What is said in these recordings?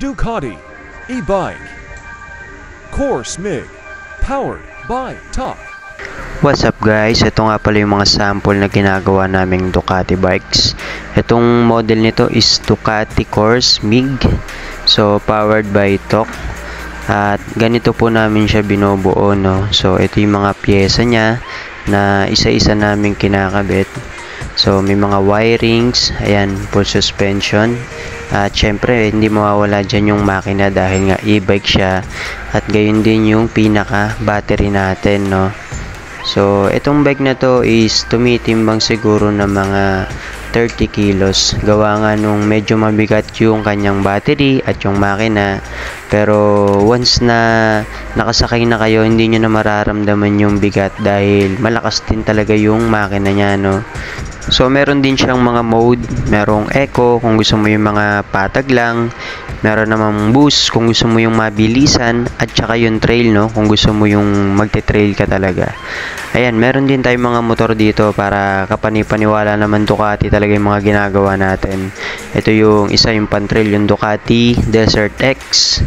Ducati e-bike Course MiG powered by Top. What's up guys? Ito nga pala yung mga sample na ginagawa naming Ducati bikes. Itong model nito is Ducati Course MiG. So powered by TOC. At ganito po namin siya binubuo, no. So ito yung mga pyesa niya na isa-isa naming kinakabit. So may mga wirings, ayan, full suspension. At syempre hindi mawawala dyan yung makina dahil nga e-bike siya. At gayon din yung pinaka battery natin, no. So itong bike na to is tumitimbang siguro na mga 30 kilos. Gawa nga nung medyo mabigat yung kanyang battery at yung makina. Pero once na nakasakay na kayo, hindi nyo na mararamdaman yung bigat dahil malakas din talaga yung makina niya, no. So meron din siyang mga mode, merong eco kung gusto mo yung mga patag lang, meron namang boost kung gusto mo yung mabilisan, at saka yung trail, no, kung gusto mo yung magte-trail ka talaga. Ayan, meron din tayong mga motor dito para kapani-paniwala naman Ducati talaga yung mga ginagawa natin. Ito yung isa, yung pan-trail, yung Ducati Desert X.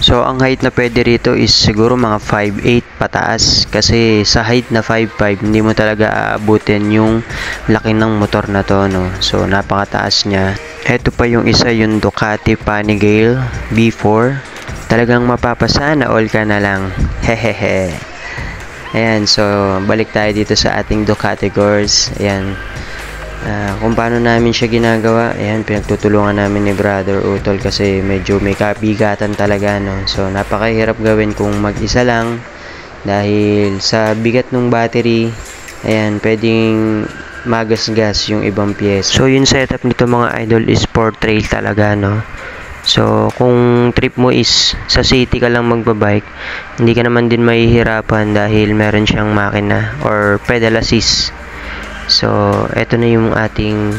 So ang height na pwede rito is siguro mga 5'8" pataas, kasi sa height na 5'5" hindi mo talaga aabutin yung laki ng motor na to, no. So napakataas niya. Ito pa yung isa, yung Ducati Panigale B4. Talagang mapapasana all ka na lang. Hehehe. Ayan, so balik tayo dito sa ating Ducati Course. Ayan. Kung paano namin siya ginagawa, ayan, pinagtutulungan namin ni Brother Utol kasi medyo may kabigatan talaga, no. So napakahirap gawin kung mag-isa lang dahil sa bigat ng battery. Ayan, pwedeng magasgas yung ibang pyesa. So yung setup nito mga idol is for trail talaga, no. So kung trip mo is sa city ka lang magbabike, hindi ka naman din mahihirapan dahil meron siyang makina or pedal assist. So eto na yung ating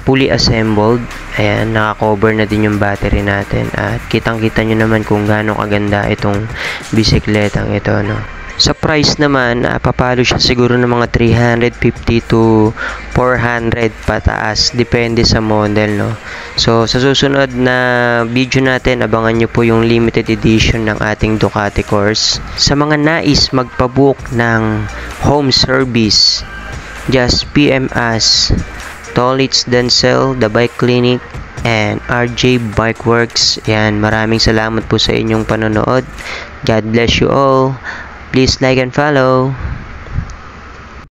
fully assembled. Ayan, naka-cover na din yung battery natin at kitang-kita nyo naman kung gaano kaganda itong bisikletang ito, no. Sa price naman, papalo siya siguro ng mga 350 to 400 pataas, depende sa model, no. So sa susunod na video natin, abangan nyo po yung limited edition ng ating Ducati Course. Sa mga nais magpabook ng home service, just PM us Tolits Denzel, The Bike Clinic, and RJ Bike Works. Yan, maraming salamat po sa inyong panonood. God bless you all. Please like and follow.